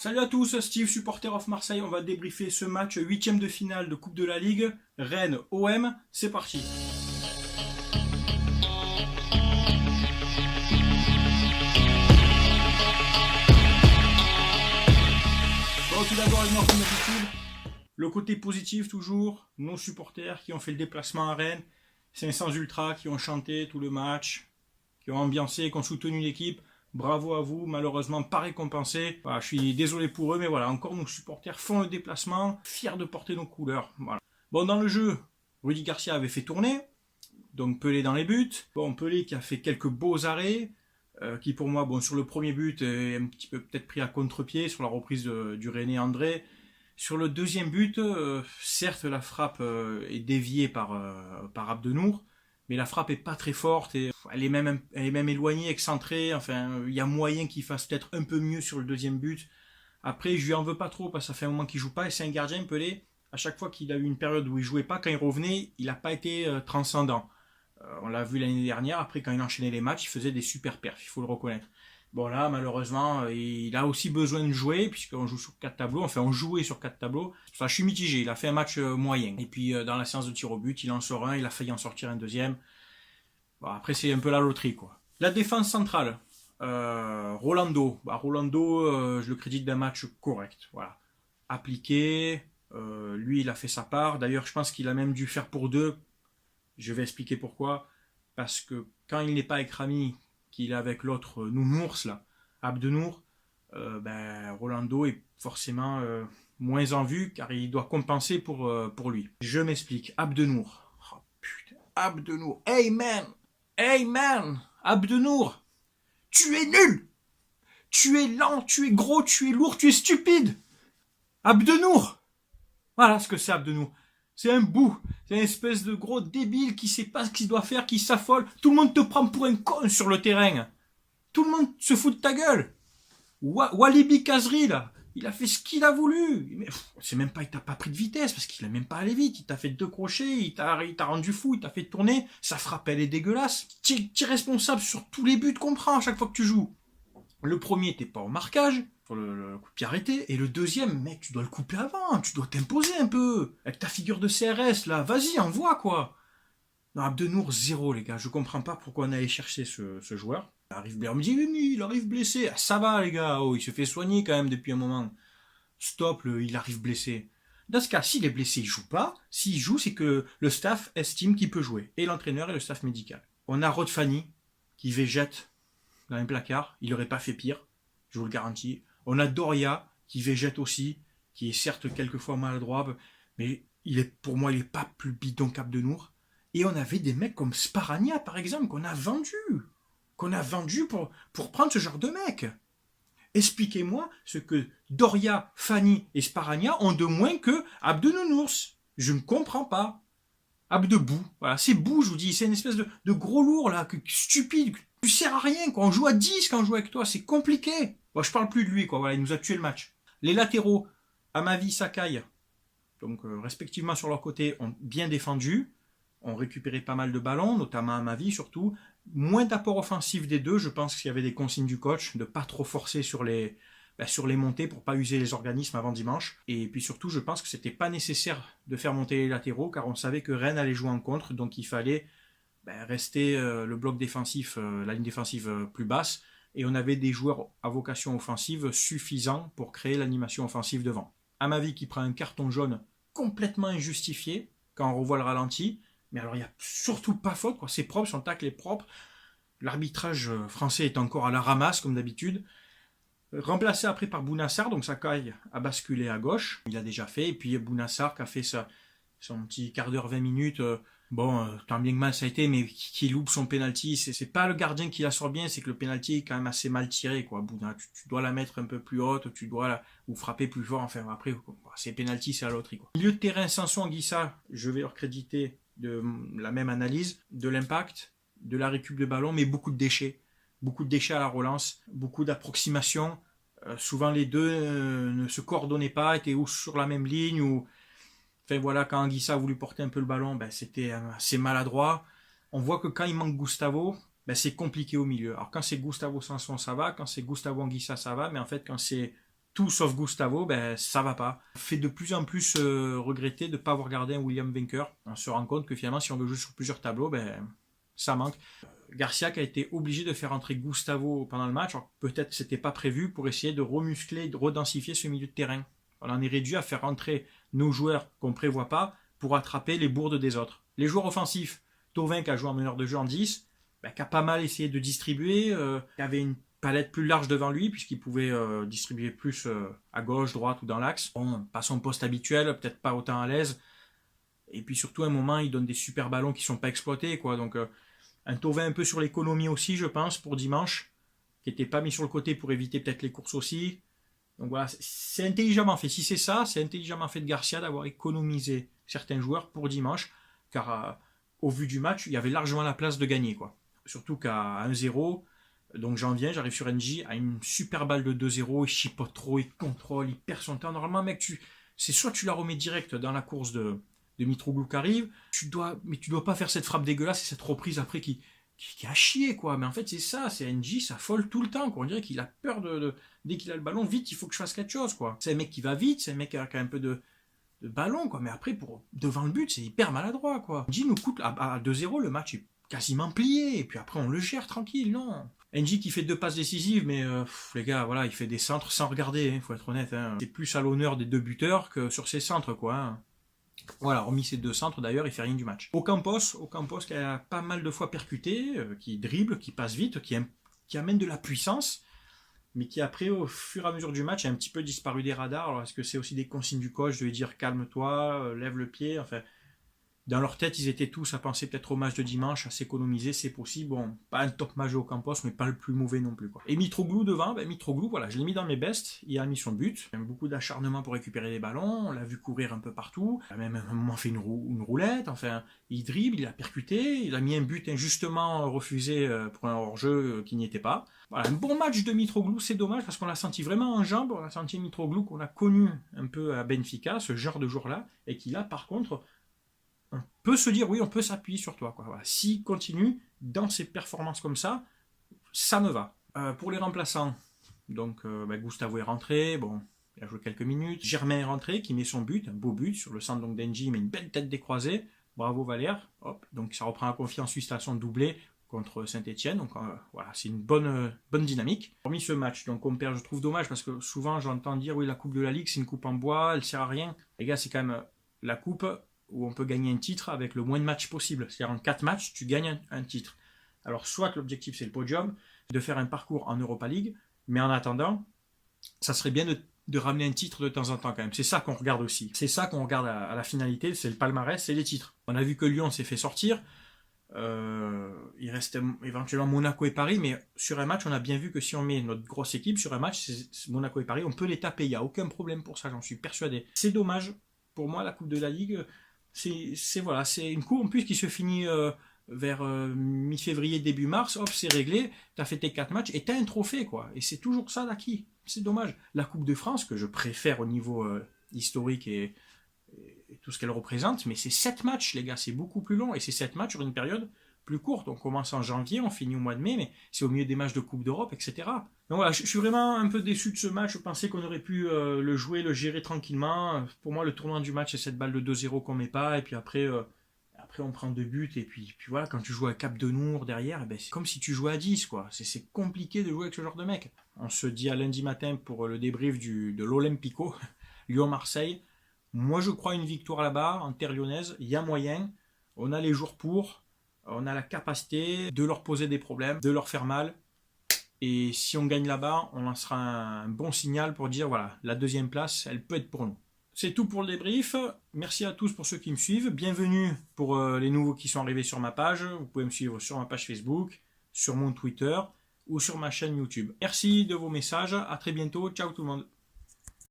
Salut à tous, Steve, supporter of Marseille. On va débriefer ce match 8e de finale de Coupe de la Ligue. Rennes-OM, c'est parti. Bon, tout d'abord, avec notre habitude, le côté positif toujours, nos supporters qui ont fait le déplacement à Rennes, 500 ultras qui ont chanté tout le match, qui ont ambiancé, qui ont soutenu l'équipe. Bravo à vous, malheureusement pas récompensé. Voilà, je suis désolé pour eux, mais voilà, encore nos supporters font le déplacement, fiers de porter nos couleurs. Voilà. Bon, dans le jeu, Rudy Garcia avait fait tourner, donc Pelé dans les buts. Bon, Pelé qui a fait quelques beaux arrêts, qui pour moi, bon, sur le premier but, est un petit peu peut-être pris à contre-pied, sur la reprise du René André. Sur le deuxième but, certes la frappe est déviée par Abdenour, mais la frappe est pas très forte et elle est même éloignée, excentrée. Enfin, il y a moyen qu'il fasse peut-être un peu mieux sur le deuxième but. Après, je lui en veux pas trop parce que ça fait un moment qu'il joue pas et c'est un gardien Pelé. À chaque fois qu'il a eu une période où il jouait pas, quand il revenait, il n'a pas été transcendant. On l'a vu l'année dernière. Après, quand il enchaînait les matchs, il faisait des super perfs. Il faut le reconnaître. Bon là, malheureusement, il a aussi besoin de jouer puisqu'on joue sur 4 tableaux. Enfin, on jouait sur 4 tableaux. Enfin, je suis mitigé. Il a fait un match moyen. Et puis, dans la séance de tir au but, il en sort un. Il a failli en sortir un deuxième. Bon, après, c'est un peu la loterie, quoi. La défense centrale. Rolando. Rolando, je le crédite d'un match correct. Voilà. Appliqué. Lui, il a fait sa part. D'ailleurs, je pense qu'il a même dû faire pour deux. Je vais expliquer pourquoi. Parce que quand il n'est pas avec Rami, qu'il est avec l'autre nounours là, Abdenour, Rolando est forcément moins en vue car il doit compenser pour lui. Je m'explique. Abdenour. Oh putain. Abdenour. Hey man! Hey man! Abdenour! Tu es nul! Tu es lent, tu es gros, tu es lourd, tu es stupide! Abdenour! Voilà ce que c'est Abdenour. C'est un bout. C'est une espèce de gros débile qui sait pas ce qu'il doit faire, qui s'affole. Tout le monde te prend pour un con sur le terrain. Tout le monde se fout de ta gueule. Walibi Kazri, là, il a fait ce qu'il a voulu. Mais c'est même pas, il t'a pas pris de vitesse parce qu'il a même pas allé vite. Il t'a fait 2 crochets, il t'a rendu fou, il t'a fait tourner. Sa frappe, elle est dégueulasse. T'es responsable sur tous les buts qu'on prend à chaque fois que tu joues. Le premier, t'es pas au marquage, sur le coup de pied arrêté. Et le deuxième, mec, tu dois le couper avant. Tu dois t'imposer un peu. Avec ta figure de CRS, là, vas-y, envoie, quoi. Non, Abdenour, 0, les gars. Je comprends pas pourquoi on allait chercher ce joueur. Il arrive blessé. On me dit, oui, il arrive blessé. Ah, ça va, les gars. Oh, il se fait soigner quand même depuis un moment. Stop, il arrive blessé. Dans ce cas, s'il est blessé, il joue pas. S'il joue, c'est que le staff estime qu'il peut jouer. Et l'entraîneur et le staff médical. On a Rod Fanny, qui végète dans un placard. Il n'aurait pas fait pire. Je vous le garantis. On a Doria, qui végète aussi, qui est certes quelquefois maladroit, mais pour moi, il n'est pas plus bidon qu'Abdenour. Et on avait des mecs comme Sparagna, par exemple, qu'on a vendu pour prendre ce genre de mec. Expliquez-moi ce que Doria, Fanny et Sparagna ont de moins que Abdenounours. Je ne comprends pas. Abdebou, voilà, c'est Bou, je vous dis, c'est une espèce de gros lourd, là, stupide, tu sers à rien, quoi. On joue à 10 quand on joue avec toi, c'est compliqué. Bon, je parle plus de lui, quoi, voilà, il nous a tué le match. Les latéraux, Amavi, Sakai, donc respectivement sur leur côté, ont bien défendu, ont récupéré pas mal de ballons, notamment Amavi surtout. Moins d'apport offensif des deux, je pense qu'il y avait des consignes du coach de pas trop forcer sur les montées pour pas user les organismes avant dimanche. Et puis surtout, je pense que c'était pas nécessaire de faire monter les latéraux car on savait que Rennes allait jouer en contre, donc il fallait rester le bloc défensif, la ligne défensive plus basse, et on avait des joueurs à vocation offensive suffisants pour créer l'animation offensive devant. Amavi qui prend un carton jaune complètement injustifié quand on revoit le ralenti. Mais alors, il n'y a surtout pas faute, quoi. C'est propre, son tacle est propre. L'arbitrage français est encore à la ramasse, comme d'habitude. Remplacé après par Bounassar, donc Sakai a basculé à gauche. Il a déjà fait. Et puis Bounassar qui a fait son petit quart d'heure, 20 minutes. Tant bien que mal ça a été, mais qui loupe son penalty. C'est pas le gardien qui la sort bien, c'est que le penalty est quand même assez mal tiré, quoi. Tu dois la mettre un peu plus haute, ou frapper plus fort. Enfin, après, c'est penalty, c'est à la loterie, quoi. Milieu de terrain, Sanson, Anguissa, je vais leur créditer de la même analyse, de l'impact, de la récup de ballon, mais beaucoup de déchets à la relance, beaucoup d'approximations. Souvent les deux ne se coordonnaient pas, étaient ou sur la même ligne, ou enfin voilà, quand Anguissa a voulu porter un peu le ballon, c'était assez maladroit. On voit que quand il manque Gustavo, c'est compliqué au milieu. Alors quand c'est Gustavo Sanson, ça va, quand c'est Gustavo Anguissa, ça va, mais en fait quand c'est tout sauf Gustavo, ben ça va pas. Fait de plus en plus regretter de ne pas avoir gardé un William vainqueur. On se rend compte que finalement, si on veut jouer sur plusieurs tableaux, ben ça manque. Garcia qui a été obligé de faire entrer Gustavo pendant le match. Peut-être que c'était pas prévu pour essayer de remuscler, de redensifier ce milieu de terrain. On en est réduit à faire rentrer nos joueurs qu'on prévoit pas pour attraper les bourdes des autres. Les joueurs offensifs, Thauvin qui a joué en meneur de jeu en 10, ben, qui a pas mal essayé de distribuer, qui avait une palette plus large devant lui puisqu'il pouvait distribuer plus à gauche, droite ou dans l'axe. Bon, pas son poste habituel, peut-être pas autant à l'aise. Et puis surtout à un moment, il donne des super ballons qui sont pas exploités, quoi. Donc un Thauvin un peu sur l'économie aussi, je pense, pour dimanche, qui n'était pas mis sur le côté pour éviter peut-être les courses aussi. Donc voilà, c'est intelligemment fait. Si c'est ça, c'est intelligemment fait de Garcia d'avoir économisé certains joueurs pour dimanche, car au vu du match, il y avait largement la place de gagner, quoi. Surtout qu'à 1-0, donc j'arrive sur NJ, à une super balle de 2-0, il chipote trop, il contrôle, il perd son temps. Normalement, mec, c'est soit tu la remets direct dans la course de Mitroglou qui arrive, mais tu dois pas faire cette frappe dégueulasse et cette reprise après qui a chier, quoi. Mais en fait, c'est ça, c'est NJ, ça folle tout le temps, quoi. On dirait qu'il a peur dès qu'il a le ballon, vite, il faut que je fasse quelque chose, quoi. C'est un mec qui va vite, c'est un mec qui a un peu de ballon, quoi. Mais après, devant le but, c'est hyper maladroit, quoi. NJ nous coûte, à 2-0, le match est quasiment plié, et puis après, on le gère tranquille, non. NJ qui fait 2 passes décisives, mais les gars, voilà, il fait des centres sans regarder, hein, faut être honnête. Hein. C'est plus à l'honneur des 2 buteurs que sur ses centres, quoi. Hein. Voilà, hormis ces 2 centres d'ailleurs, il fait rien du match. Ocampos qui a pas mal de fois percuté, qui dribble, qui passe vite, qui amène de la puissance, mais qui après, au fur et à mesure du match, a un petit peu disparu des radars. Alors est-ce que c'est aussi des consignes du coach de lui dire calme-toi, lève le pied, enfin... Dans leur tête, ils étaient tous à penser peut-être au match de dimanche, à s'économiser, c'est possible. Bon, pas un top match au Campos, mais pas le plus mauvais non plus, quoi. Et Mitroglou devant, Mitroglou, voilà, je l'ai mis dans mes bestes, il a mis son but. Il a beaucoup d'acharnement pour récupérer les ballons, on l'a vu courir un peu partout. Il a même à un moment fait une roulette, enfin, il dribble, il a percuté, il a mis un but injustement refusé pour un hors-jeu qui n'y était pas. Voilà, un bon match de Mitroglou, c'est dommage parce qu'on l'a senti vraiment en jambes, on a senti Mitroglou qu'on a connu un peu à Benfica, ce genre de jour-là, et qui là, par contre... on peut se dire, oui, on peut s'appuyer sur toi, quoi. Voilà. S'il continue dans ses performances comme ça me va. Pour les remplaçants, donc Gustavo est rentré, bon, il a joué quelques minutes. Germain est rentré, qui met son but, un beau but sur le centre d'Enji, mais une belle tête décroisée. Bravo Valère. Hop, donc ça reprend la confiance suite à son doublé contre Saint-Etienne. Donc voilà, c'est une bonne dynamique. Hormis ce match, donc on perd, je trouve dommage, parce que souvent j'entends dire, oui, la Coupe de la Ligue, c'est une coupe en bois, elle sert à rien. Les gars, c'est quand même la coupe où on peut gagner un titre avec le moins de matchs possible. C'est-à-dire en 4 matchs, tu gagnes un titre. Alors soit l'objectif c'est le podium, de faire un parcours en Europa League, mais en attendant, ça serait bien de ramener un titre de temps en temps quand même. C'est ça qu'on regarde aussi. C'est ça qu'on regarde à la finalité, c'est le palmarès, c'est les titres. On a vu que Lyon s'est fait sortir, il reste éventuellement Monaco et Paris, mais sur un match, on a bien vu que si on met notre grosse équipe sur un match, c'est Monaco et Paris, on peut les taper, il n'y a aucun problème pour ça, j'en suis persuadé. C'est dommage, pour moi la Coupe de la Ligue... C'est une coupe en plus qui se finit vers mi-février, début mars, hop, c'est réglé, t'as fait tes 4 matchs et t'as un trophée, quoi. Et c'est toujours ça d'acquis. C'est dommage. La Coupe de France, que je préfère au niveau historique et tout ce qu'elle représente, mais c'est 7 matchs, les gars, c'est beaucoup plus long. Et c'est 7 matchs sur une période plus courte. On commence en janvier, on finit au mois de mai, mais c'est au milieu des matchs de Coupe d'Europe, etc. Donc voilà, je suis vraiment un peu déçu de ce match. Je pensais qu'on aurait pu le jouer, le gérer tranquillement. Pour moi, le tournant du match, c'est cette balle de 2-0 qu'on met pas. Et puis après on prend 2 buts. Et puis voilà, quand tu joues à Cap de Nour derrière, c'est comme si tu jouais à 10, quoi. C'est compliqué de jouer avec ce genre de mec. On se dit à lundi matin pour le débrief de l'Olympico, Lyon-Marseille. Moi, je crois une victoire là-bas, en terre lyonnaise. Il y a moyen. On a les jours pour. On a la capacité de leur poser des problèmes, de leur faire mal. Et si on gagne là-bas, on lancera un bon signal pour dire, voilà, la 2e place, elle peut être pour nous. C'est tout pour le débrief. Merci à tous pour ceux qui me suivent. Bienvenue pour les nouveaux qui sont arrivés sur ma page. Vous pouvez me suivre sur ma page Facebook, sur mon Twitter ou sur ma chaîne YouTube. Merci de vos messages. À très bientôt. Ciao tout le monde.